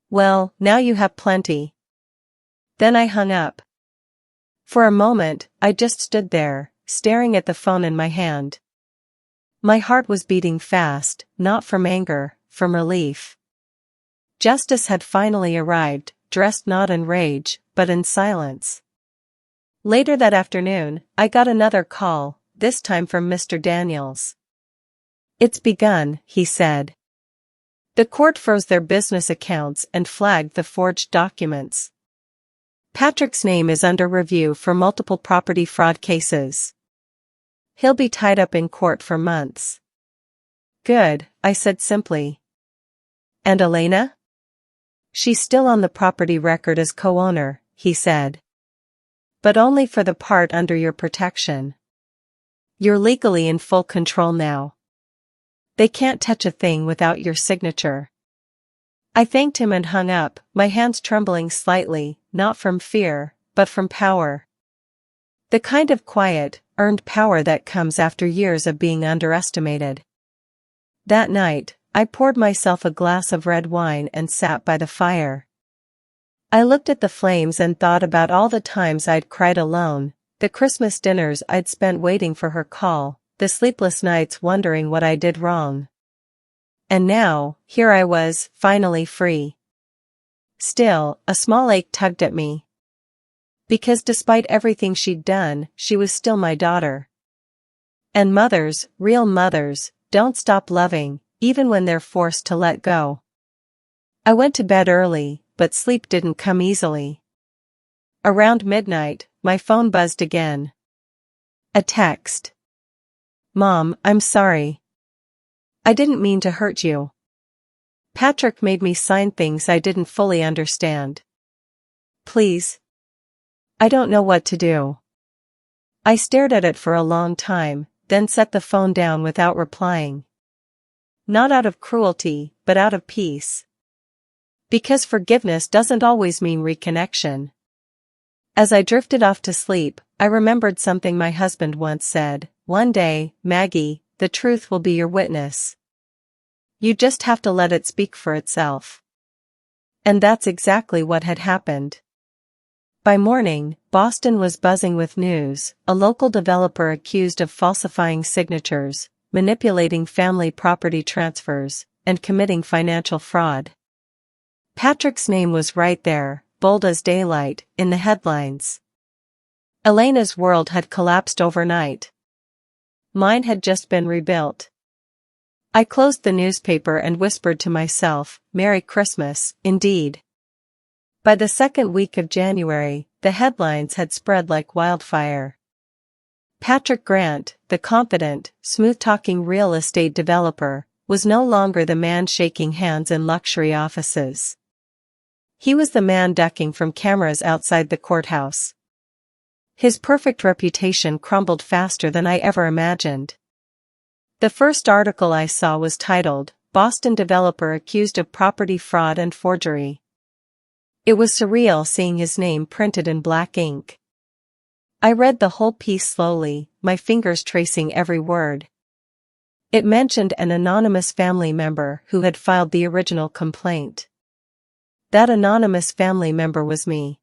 Well, now you have plenty." Then I hung up. For a moment, I just stood there, staring at the phone in my hand. My heart was beating fast, not from anger, from relief. Justice had finally arrived, dressed not in rage, but in silence. Later that afternoon, I got another call, this time from Mr. Daniels. "It's begun," he said. "The court froze their business accounts and flagged the forged documents. Patrick's name is under review for multiple property fraud cases. He'll be tied up in court for months." "Good," I said simply. "And Elena?" "She's still on the property record as co-owner," he said. "But only for the part under your protection. You're legally in full control now. They can't touch a thing without your signature." I thanked him and hung up, my hands trembling slightly, not from fear, but from power. The kind of quiet, earned power that comes after years of being underestimated. That night, I poured myself a glass of red wine and sat by the fire. I looked at the flames and thought about all the times I'd cried alone, the Christmas dinners I'd spent waiting for her call, the sleepless nights wondering what I did wrong. And now, here I was, finally free. Still, a small ache tugged at me. Because despite everything she'd done, she was still my daughter. And mothers, real mothers, don't stop loving, even when they're forced to let go. I went to bed early, but sleep didn't come easily. Around midnight, my phone buzzed again. A text. Mom, I'm sorry. I didn't mean to hurt you. Patrick made me sign things I didn't fully understand. Please. I don't know what to do. I stared at it for a long time, then set the phone down without replying. Not out of cruelty, but out of peace. Because forgiveness doesn't always mean reconnection. As I drifted off to sleep, I remembered something my husband once said, "One day, Maggie, the truth will be your witness. You just have to let it speak for itself." And that's exactly what had happened. By morning, Boston was buzzing with news: a local developer accused of falsifying signatures, manipulating family property transfers, and committing financial fraud. Patrick's name was right there, bold as daylight, in the headlines. Elena's world had collapsed overnight. Mine had just been rebuilt. I closed the newspaper and whispered to myself, "Merry Christmas, indeed." By the second week of January, the headlines had spread like wildfire. Patrick Grant, the confident, smooth-talking real estate developer, was no longer the man shaking hands in luxury offices. He was the man ducking from cameras outside the courthouse. His perfect reputation crumbled faster than I ever imagined. The first article I saw was titled, "Boston Developer Accused of Property Fraud and Forgery." It was surreal seeing his name printed in black ink. I read the whole piece slowly, my fingers tracing every word. It mentioned an anonymous family member who had filed the original complaint. That anonymous family member was me.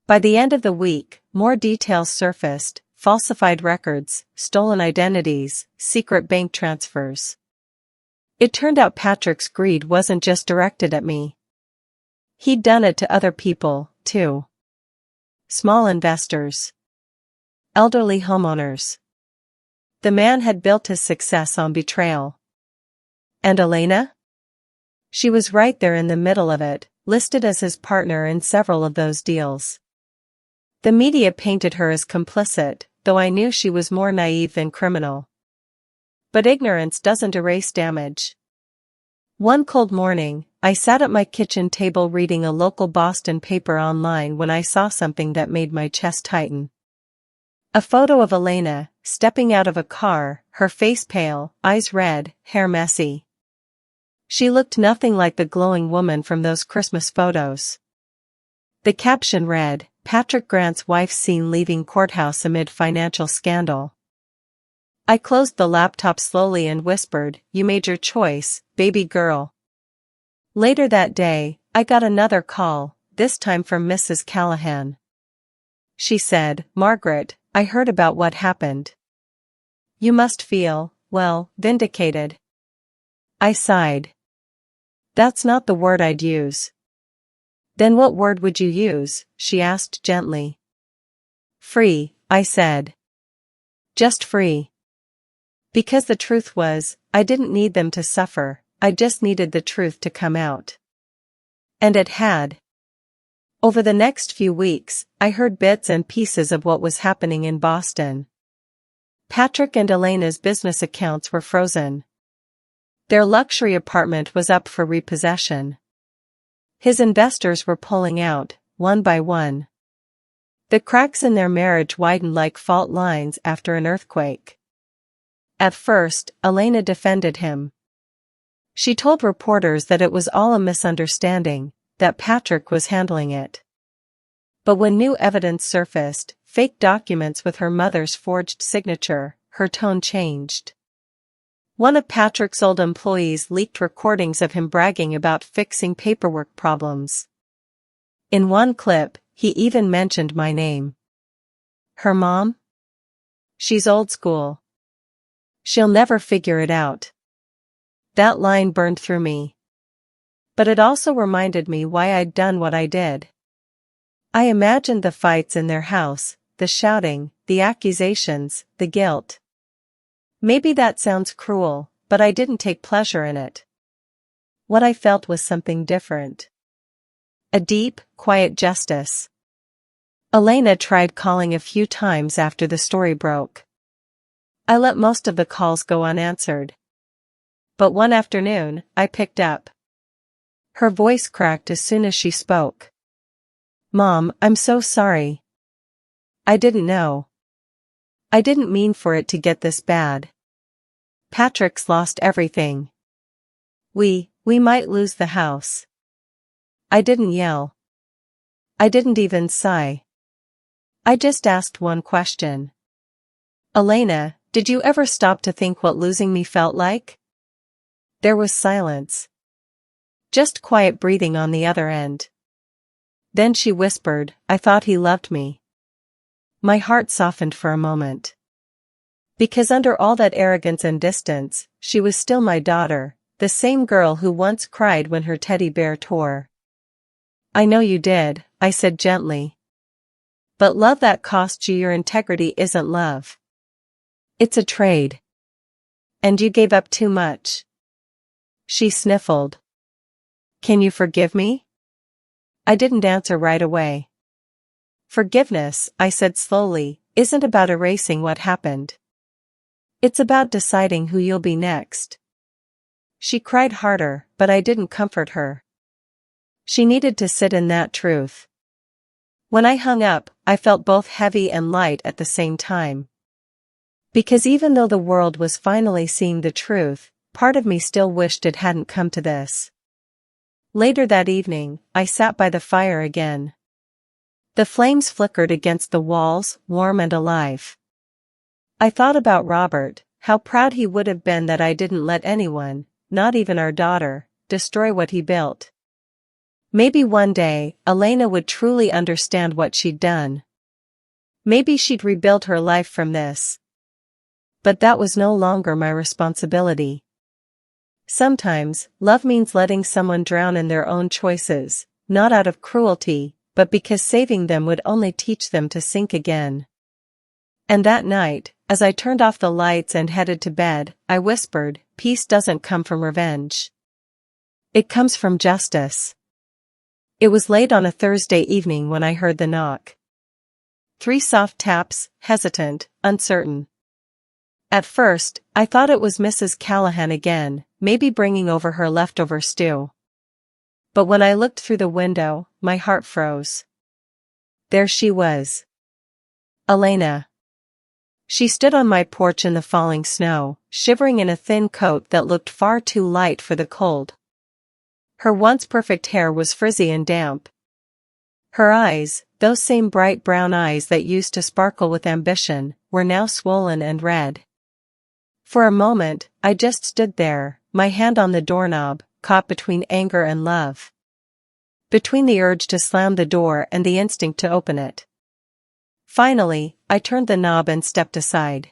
By the end of the week, more details surfaced: falsified records, stolen identities, secret bank transfers. It turned out Patrick's greed wasn't just directed at me. He'd done it to other people, too. Small investors. Elderly homeowners. The man had built his success on betrayal. And Elena? She was right there in the middle of it, listed as his partner in several of those deals. The media painted her as complicit, though I knew she was more naive than criminal. But ignorance doesn't erase damage. One cold morning, I sat at my kitchen table reading a local Boston paper online when I saw something that made my chest tighten. A photo of Elena, stepping out of a car, her face pale, eyes red, hair messy. She looked nothing like the glowing woman from those Christmas photos. The caption read, "Patrick Grant's wife seen leaving courthouse amid financial scandal." I closed the laptop slowly and whispered, "You made your choice, baby girl." Later that day, I got another call, this time from Mrs. Callahan. She said, "Margaret, I heard about what happened. You must feel, well, vindicated." I sighed. "That's not the word I'd use." "Then what word would you use?" she asked gently. "Free," I said. "Just free." Because the truth was, I didn't need them to suffer, I just needed the truth to come out. And it had. Over the next few weeks, I heard bits and pieces of what was happening in Boston. Patrick and Elena's business accounts were frozen. Their luxury apartment was up for repossession. His investors were pulling out, one by one. The cracks in their marriage widened like fault lines after an earthquake. At first, Elena defended him. She told reporters that it was all a misunderstanding, that Patrick was handling it. But when new evidence surfaced, fake documents with her mother's forged signature, her tone changed. One of Patrick's old employees leaked recordings of him bragging about fixing paperwork problems. In one clip, he even mentioned my name. "Her mom? She's old school. She'll never figure it out." That line burned through me. But it also reminded me why I'd done what I did. I imagined the fights in their house, the shouting, the accusations, the guilt. Maybe that sounds cruel, but I didn't take pleasure in it. What I felt was something different. A deep, quiet justice. Elena tried calling a few times after the story broke. I let most of the calls go unanswered. But one afternoon, I picked up. Her voice cracked as soon as she spoke. "Mom, I'm so sorry. I didn't know. I didn't mean for it to get this bad. Patrick's lost everything. We might lose the house." I didn't yell. I didn't even sigh. I just asked one question. "Elena, did you ever stop to think what losing me felt like?" There was silence. Just quiet breathing on the other end. Then she whispered, "I thought he loved me." My heart softened for a moment. Because under all that arrogance and distance, she was still my daughter, the same girl who once cried when her teddy bear tore. "I know you did," I said gently. "But love that cost you your integrity isn't love. It's a trade. And you gave up too much." She sniffled. "Can you forgive me?" I didn't answer right away. "Forgiveness," I said slowly, "isn't about erasing what happened. It's about deciding who you'll be next." She cried harder, but I didn't comfort her. She needed to sit in that truth. When I hung up, I felt both heavy and light at the same time. Because even though the world was finally seeing the truth, part of me still wished it hadn't come to this. Later that evening, I sat by the fire again. The flames flickered against the walls, warm and alive. I thought about Robert, how proud he would have been that I didn't let anyone, not even our daughter, destroy what he built. Maybe one day, Elena would truly understand what she'd done. Maybe she'd rebuild her life from this. But that was no longer my responsibility. Sometimes, love means letting someone drown in their own choices, not out of cruelty, but because saving them would only teach them to sink again. And that night, as I turned off the lights and headed to bed, I whispered, "Peace doesn't come from revenge. It comes from justice." It was late on a Thursday evening when I heard the knock. 3 soft taps, hesitant, uncertain. At first, I thought it was Mrs. Callahan again, maybe bringing over her leftover stew. But when I looked through the window, my heart froze. There she was. Elena. She stood on my porch in the falling snow, shivering in a thin coat that looked far too light for the cold. Her once perfect hair was frizzy and damp. Her eyes, those same bright brown eyes that used to sparkle with ambition, were now swollen and red. For a moment, I just stood there, my hand on the doorknob, caught between anger and love. Between the urge to slam the door and the instinct to open it. Finally, I turned the knob and stepped aside.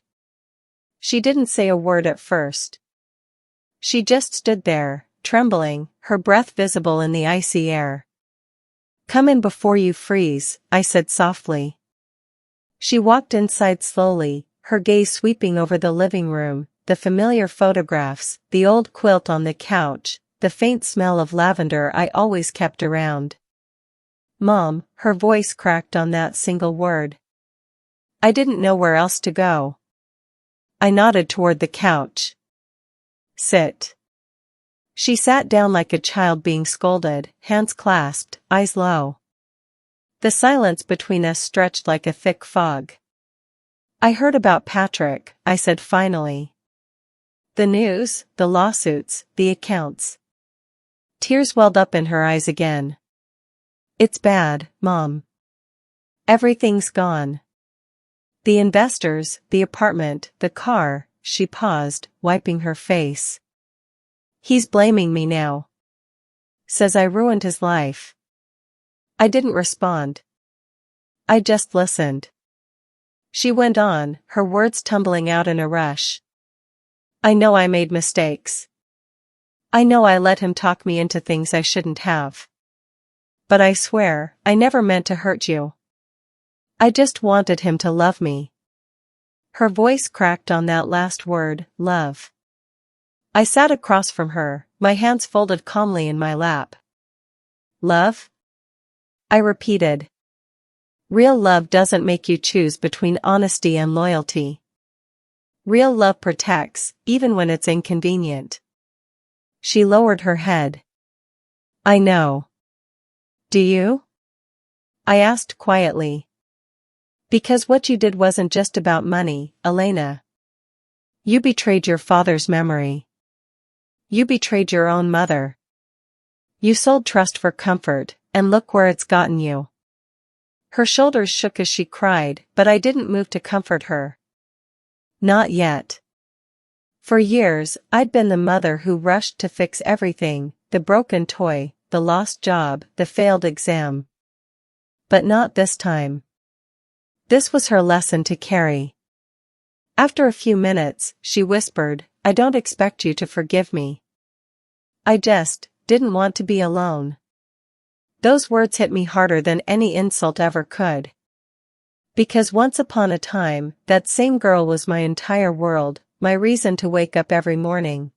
She didn't say a word at first. She just stood there, trembling, her breath visible in the icy air. "Come in before you freeze," I said softly. She walked inside slowly, her gaze sweeping over the living room, the familiar photographs, the old quilt on the couch, the faint smell of lavender I always kept around. "Mom," her voice cracked on that single word. I didn't know where else to go. I nodded toward the couch. "Sit." She sat down like a child being scolded, hands clasped, eyes low. The silence between us stretched like a thick fog. "I heard about Patrick," I said finally. "The news, the lawsuits, the accounts." Tears welled up in her eyes again. "It's bad, Mom. Everything's gone. The investors, the apartment, the car," she paused, wiping her face. "He's blaming me now. Says I ruined his life." I didn't respond. I just listened. She went on, her words tumbling out in a rush. "I know I made mistakes. I know I let him talk me into things I shouldn't have. But I swear, I never meant to hurt you. I just wanted him to love me. Her voice cracked on that last word, love. I sat across from her, my hands folded calmly in my lap. Love? I repeated. Real love doesn't make you choose between honesty and loyalty. Real love protects, even when it's inconvenient. She lowered her head. I know. Do you? I asked quietly. Because what you did wasn't just about money, Elena. You betrayed your father's memory. You betrayed your own mother. You sold trust for comfort, and look where it's gotten you. Her shoulders shook as she cried, but I didn't move to comfort her. Not yet. For years, I'd been the mother who rushed to fix everything, the broken toy, the lost job, the failed exam. But not this time. This was her lesson to carry. After a few minutes, she whispered, I don't expect you to forgive me. I just didn't want to be alone. Those words hit me harder than any insult ever could. Because once upon a time, that same girl was my entire world, my reason to wake up every morning.